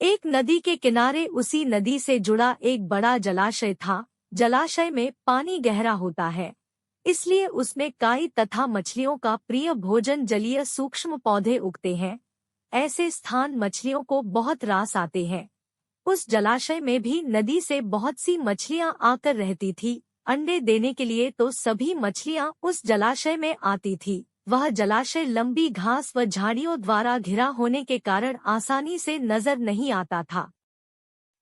एक नदी के किनारे उसी नदी से जुड़ा एक बड़ा जलाशय था। जलाशय में पानी गहरा होता है, इसलिए उसमें काई तथा मछलियों का प्रिय भोजन जलीय सूक्ष्म पौधे उगते हैं। ऐसे स्थान मछलियों को बहुत रास आते हैं। उस जलाशय में भी नदी से बहुत सी मछलियां आकर रहती थी। अंडे देने के लिए तो सभी मछलियां उस जलाशय में आती थी। वह जलाशय लंबी घास व झाड़ियों द्वारा घिरा होने के कारण आसानी से नजर नहीं आता था।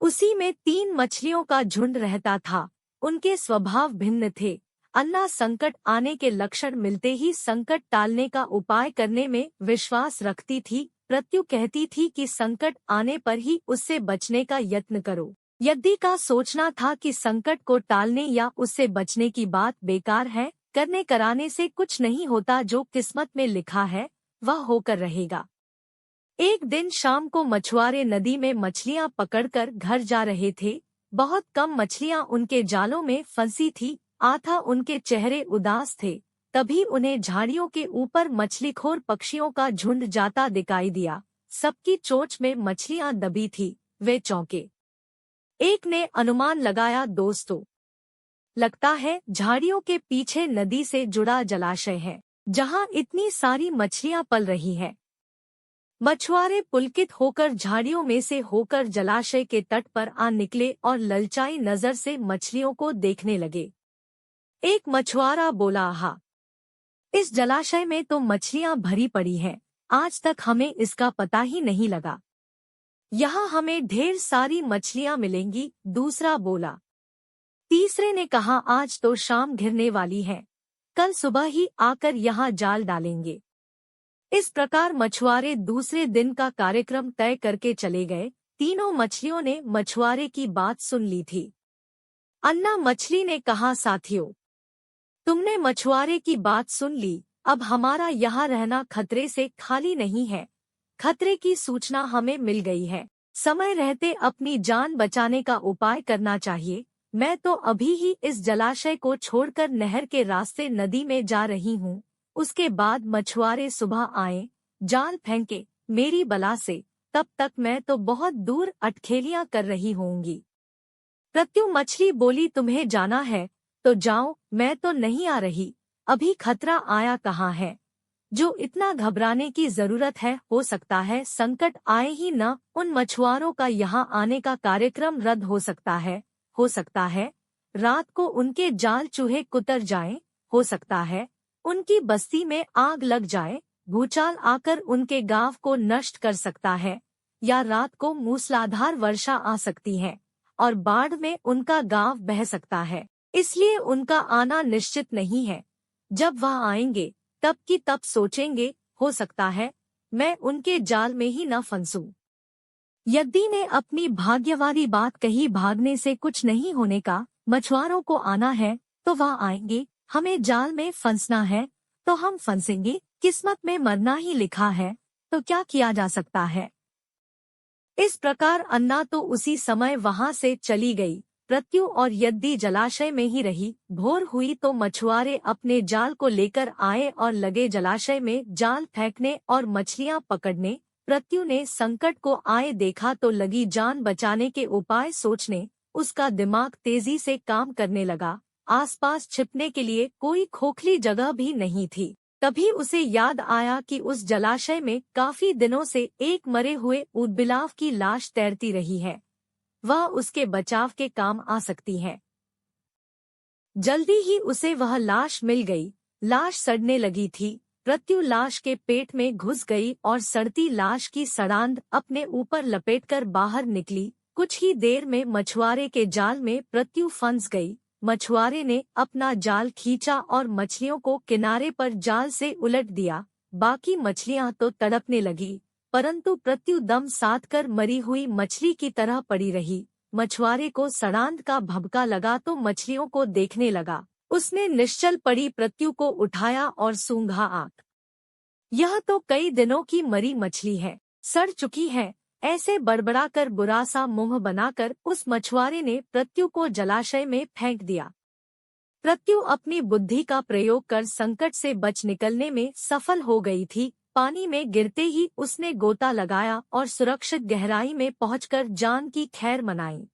उसी में 3 मछलियों का झुंड रहता था। उनके स्वभाव भिन्न थे। अन्ना संकट आने के लक्षण मिलते ही संकट टालने का उपाय करने में विश्वास रखती थी। प्रत्यु कहती थी कि संकट आने पर ही उससे बचने का यत्न करो। यद्दी का सोचना था कि संकट को टालने या उससे बचने की बात बेकार है। करने कराने से कुछ नहीं होता, जो किस्मत में लिखा है वह होकर रहेगा। एक दिन शाम को मछुआरे नदी में मछलियां पकड़कर घर जा रहे थे। बहुत कम मछलियां उनके जालों में फंसी थी। आथा उनके चेहरे उदास थे। तभी उन्हें झाड़ियों के ऊपर मछलीखोर पक्षियों का झुंड जाता दिखाई दिया। सबकी चोंच में मछलियां दबी थी। वे चौंके। एक ने अनुमान लगाया, दोस्तों, लगता है झाड़ियों के पीछे नदी से जुड़ा जलाशय है, जहां इतनी सारी मछलियां पल रही हैं। मछुआरे पुलकित होकर झाड़ियों में से होकर जलाशय के तट पर आ निकले और ललचाई नजर से मछलियों को देखने लगे। एक मछुआरा बोला, हा, इस जलाशय में तो मछलियां भरी पड़ी हैं। आज तक हमें इसका पता ही नहीं लगा। यहाँ हमें ढेर सारी मछलियां मिलेंगी। दूसरा बोला। तीसरे ने कहा, आज तो शाम घिरने वाली है, कल सुबह ही आकर यहाँ जाल डालेंगे। इस प्रकार मछुआरे दूसरे दिन का कार्यक्रम तय करके चले गए। तीनों मछलियों ने मछुआरे की बात सुन ली थी। अन्ना मछली ने कहा, साथियों, तुमने मछुआरे की बात सुन ली। अब हमारा यहाँ रहना खतरे से खाली नहीं है। खतरे की सूचना हमें मिल गई है। समय रहते अपनी जान बचाने का उपाय करना चाहिए। मैं तो अभी ही इस जलाशय को छोड़कर नहर के रास्ते नदी में जा रही हूँ। उसके बाद मछुआरे सुबह आए, जाल फेंके मेरी बला से, तब तक मैं तो बहुत दूर अटखेलियां कर रही होंगी। प्रत्यु मछली बोली, तुम्हें जाना है तो जाओ, मैं तो नहीं आ रही। अभी खतरा आया कहाँ है, जो इतना घबराने की जरूरत है। हो सकता है संकट आए ही न, उन मछुआरों का यहाँ आने का कार्यक्रम रद्द हो सकता है। हो सकता है रात को उनके जाल चूहे कुतर जाएं। हो सकता है उनकी बस्ती में आग लग जाए। भूचाल आकर उनके गांव को नष्ट कर सकता है, या रात को मूसलाधार वर्षा आ सकती है और बाढ़ में उनका गांव बह सकता है। इसलिए उनका आना निश्चित नहीं है। जब वह आएंगे तब की तब सोचेंगे। हो सकता है मैं उनके जाल में ही न फंसूं। यद्दी ने अपनी भाग्यवादी बात कही, भागने से कुछ नहीं होने का। मछुआरों को आना है तो वह आएंगे। हमें जाल में फंसना है तो हम फंसेंगे। किस्मत में मरना ही लिखा है, तो क्या किया जा सकता है। इस प्रकार अन्ना तो उसी समय वहां से चली गई। प्रत्यु और यद्दी जलाशय में ही रही। भोर हुई तो मछुआरे अपने जाल को लेकर आए और लगे जलाशय में जाल फेंकने और मछलियां पकड़ने। प्रत्यु ने संकट को आए देखा तो लगी जान बचाने के उपाय सोचने। उसका दिमाग तेजी से काम करने लगा। आसपास छिपने के लिए कोई खोखली जगह भी नहीं थी। तभी उसे याद आया कि उस जलाशय में काफी दिनों से एक मरे हुए ऊदबिलाव की लाश तैरती रही है। वह उसके बचाव के काम आ सकती है। जल्दी ही उसे वह लाश मिल गई। लाश सड़ने लगी थी। प्रत्यु लाश के पेट में घुस गई और सड़ती लाश की सड़ांध अपने ऊपर लपेटकर बाहर निकली। कुछ ही देर में मछुआरे के जाल में प्रत्यु फंस गई। मछुआरे ने अपना जाल खींचा और मछलियों को किनारे पर जाल से उलट दिया। बाकी मछलियां तो तड़पने लगी, परंतु प्रत्यु दम साध कर मरी हुई मछली की तरह पड़ी रही। मछुआरे को सड़ांध का भभका लगा तो मछलियों को देखने लगा। उसने निश्चल पड़ी प्रत्यु को उठाया और सूंघा। आंख, यह तो कई दिनों की मरी मछली है, सड़ चुकी है। ऐसे बड़बड़ाकर बुरा सा मुंह बनाकर उस मछुआरे ने प्रत्यु को जलाशय में फेंक दिया। प्रत्यु अपनी बुद्धि का प्रयोग कर संकट से बच निकलने में सफल हो गई थी। पानी में गिरते ही उसने गोता लगाया और सुरक्षित गहराई में पहुंचकर जान की खैर मनाई।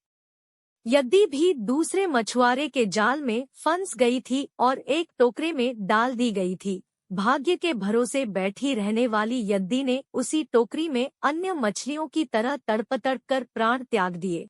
यद्दी भी दूसरे मछुआरे के जाल में फंस गई थी और एक टोकरे में डाल दी गई थी। भाग्य के भरोसे बैठी रहने वाली यद्दी ने उसी टोकरी में अन्य मछलियों की तरह तड़प कर प्राण त्याग दिए।